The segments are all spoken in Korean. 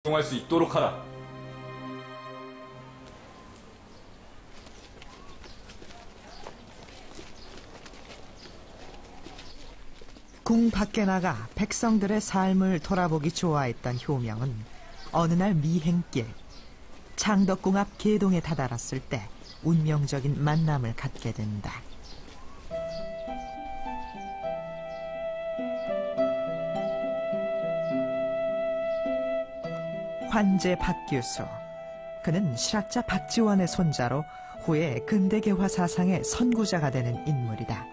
활동할 수 있도록 하라. 궁 밖에 나가 백성들의 삶을 돌아보기 좋아했던 효명은 어느 날 미행길, 창덕궁 앞 계동에 다다랐을 때 운명적인 만남을 갖게 된다. 환제 박규수, 그는 실학자 박지원의 손자로 후에 근대개화 사상의 선구자가 되는 인물이다.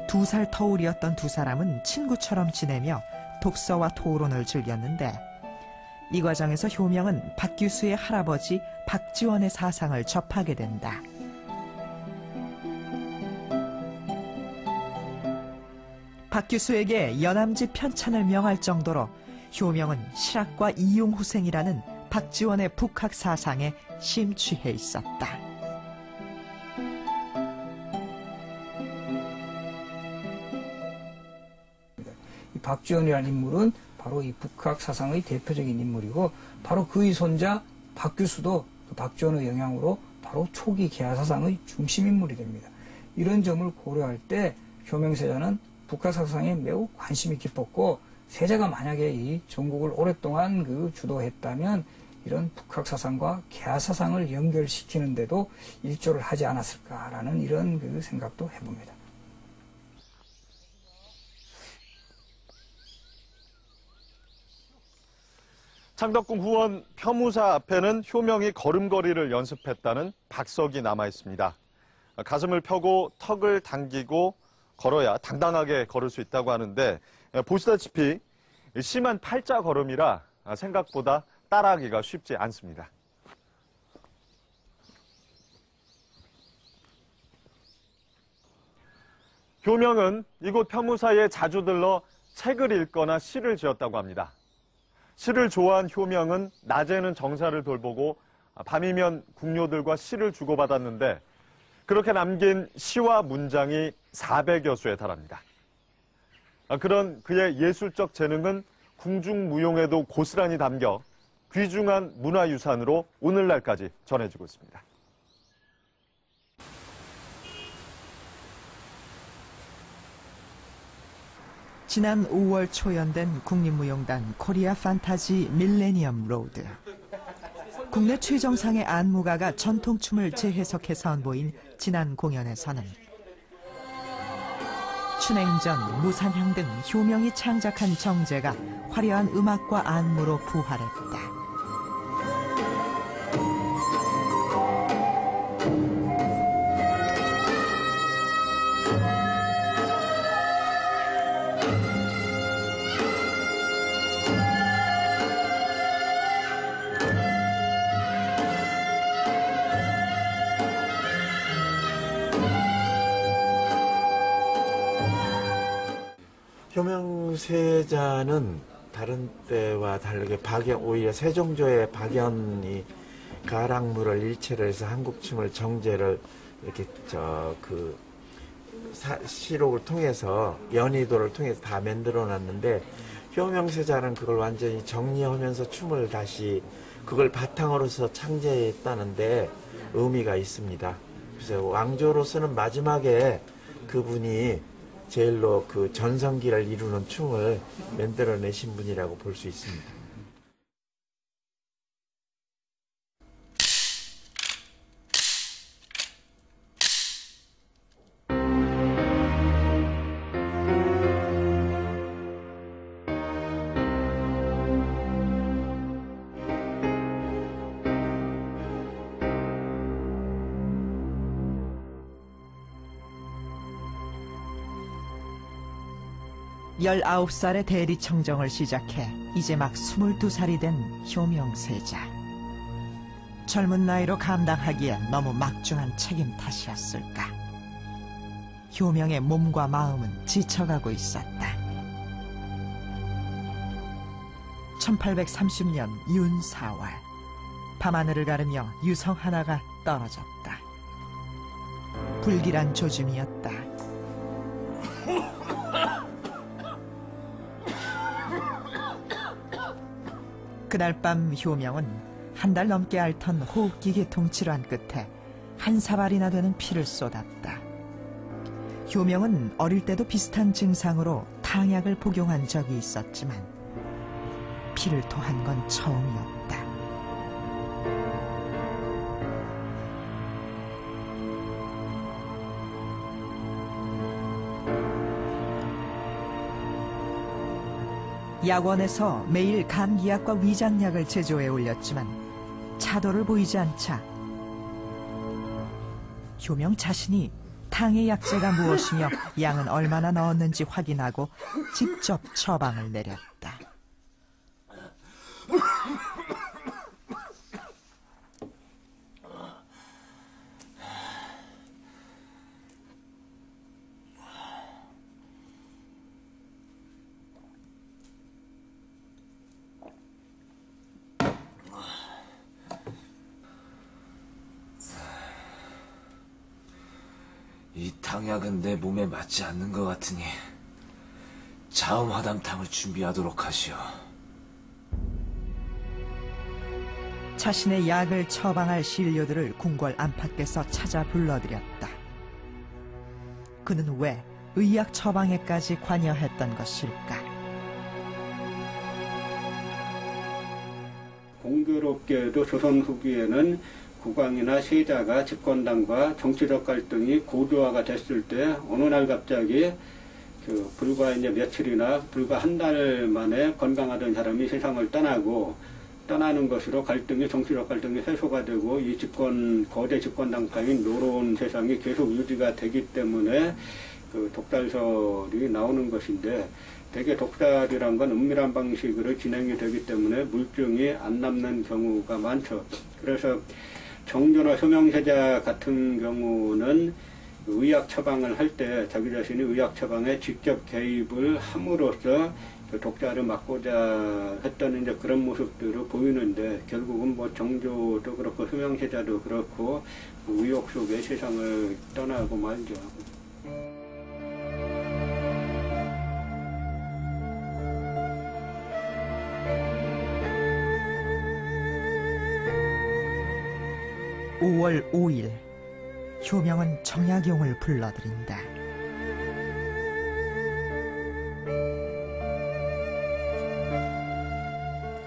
2살 터울이었던 두 사람은 친구처럼 지내며 독서와 토론을 즐겼는데, 이 과정에서 효명은 박규수의 할아버지 박지원의 사상을 접하게 된다. 박규수에게 연암지 편찬을 명할 정도로 효명은 실학과 이용후생이라는 박지원의 북학 사상에 심취해 있었다. 이 박지원이라는 인물은 바로 이 북학 사상의 대표적인 인물이고, 바로 그의 손자 박규수도 그 박지원의 영향으로 바로 초기 개화 사상의 중심 인물이 됩니다. 이런 점을 고려할 때 효명세자는 북학 사상에 매우 관심이 깊었고, 세자가 만약에 이 전국을 오랫동안 주도했다면 이런 북학 사상과 개화 사상을 연결시키는데도 일조를 하지 않았을까라는 이런 생각도 해봅니다. 창덕궁 후원 펴무사 앞에는 효명이 걸음걸이를 연습했다는 박석이 남아 있습니다. 가슴을 펴고 턱을 당기고 걸어야 당당하게 걸을 수 있다고 하는데, 보시다시피 심한 팔자 걸음이라 생각보다 따라하기가 쉽지 않습니다. 효명은 이곳 펴무사에 자주 들러 책을 읽거나 시를 지었다고 합니다. 시를 좋아한 효명은 낮에는 정사를 돌보고 밤이면 궁녀들과 시를 주고받았는데, 그렇게 남긴 시와 문장이 400여 수에 달합니다. 그런 그의 예술적 재능은 궁중무용에도 고스란히 담겨 귀중한 문화유산으로 오늘날까지 전해지고 있습니다. 지난 5월 초연된 국립무용단 코리아 판타지 밀레니엄 로드. 국내 최정상의 안무가가 전통춤을 재해석해 선보인 지난 공연에서는 춘행전, 무산향 등 효명이 창작한 정제가 화려한 음악과 안무로 부활했다. 효명세자는 다른 때와 다르게 오히려 세종조의 박연이 가락물을 일체로 해서 한국춤을 정제를 이렇게 시록을 통해서 연희도를 통해서 다 만들어 놨는데, 효명세자는 그걸 완전히 정리하면서 춤을 다시 그걸 바탕으로서 창제했다는데 의미가 있습니다. 그래서 왕조로서는 마지막에 그분이 제일로 전성기를 이루는 춤을 만들어내신 분이라고 볼 수 있습니다. 열아홉 살에 대리청정을 시작해 이제 막 22살이 된 효명세자. 젊은 나이로 감당하기엔 너무 막중한 책임 탓이었을까. 효명의 몸과 마음은 지쳐가고 있었다. 1830년 윤 4월, 밤하늘을 가르며 유성 하나가 떨어졌다. 불길한 조짐이었다. 그날 밤 효명은 한 달 넘게 앓던 호흡기 계통 질환 끝에 한 사발이나 되는 피를 쏟았다. 효명은 어릴 때도 비슷한 증상으로 탕약을 복용한 적이 있었지만 피를 토한 건 처음이었다. 약원에서 매일 감기약과 위장약을 제조해 올렸지만 차도를 보이지 않자 효명 자신이 탕의 약재가 무엇이며 양은 얼마나 넣었는지 확인하고 직접 처방을 내렸다. 이 탕약은 내 몸에 맞지 않는 것 같으니 자음화담탕을 준비하도록 하시오. 자신의 약을 처방할 신료들을 궁궐 안팎에서 찾아 불러들였다. 그는 왜 의약 처방에까지 관여했던 것일까? 공교롭게도 조선 후기에는 국왕이나 세자가 집권당과 정치적 갈등이 고도화가 됐을 때 어느 날 갑자기 불과 이제 며칠이나 불과 한 달 만에 건강하던 사람이 세상을 떠나는 것으로 정치적 갈등이 해소가 되고 이 거대 집권당파인 노로운 세상이 계속 유지가 되기 때문에 독살설이 나오는 것인데, 대개 독살이란 건 은밀한 방식으로 진행이 되기 때문에 물증이 안 남는 경우가 많죠. 그래서 정조나 효명세자 같은 경우는 의약 처방을 할 때 자기 자신이 의약 처방에 직접 개입을 함으로써 독자를 막고자 했던 이제 그런 모습들을 보이는데, 결국은 뭐 정조도 그렇고 효명세자도 그렇고 의욕 속에 세상을 떠나고 말죠. (5월 5일) 효명은 정약용을 불러들인다.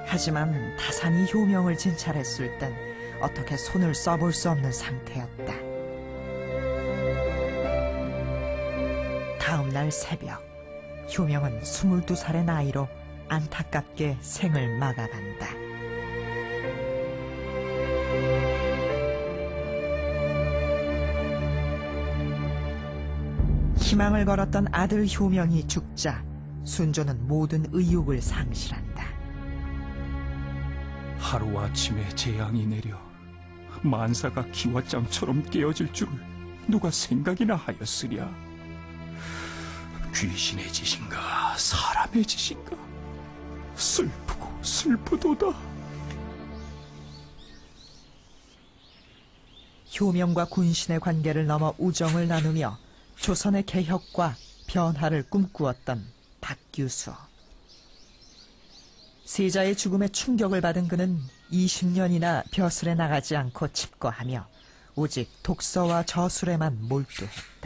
하지만 다산이 효명을 진찰했을 땐 어떻게 손을 써볼 수 없는 상태였다. 다음 날 새벽, 효명은 22살의 나이로 안타깝게 생을 마감한다. 희망을 걸었던 아들 효명이 죽자 순조는 모든 의욕을 상실한다. 하루아침에 재앙이 내려 만사가 기와장처럼 깨어질 줄을 누가 생각이나 하였으랴. 귀신의 짓인가 사람의 짓인가, 슬프고 슬프도다. 효명과 군신의 관계를 넘어 우정을 나누며 조선의 개혁과 변화를 꿈꾸었던 박규수. 세자의 죽음에 충격을 받은 그는 20년이나 벼슬에 나가지 않고 칩거하며 오직 독서와 저술에만 몰두했다.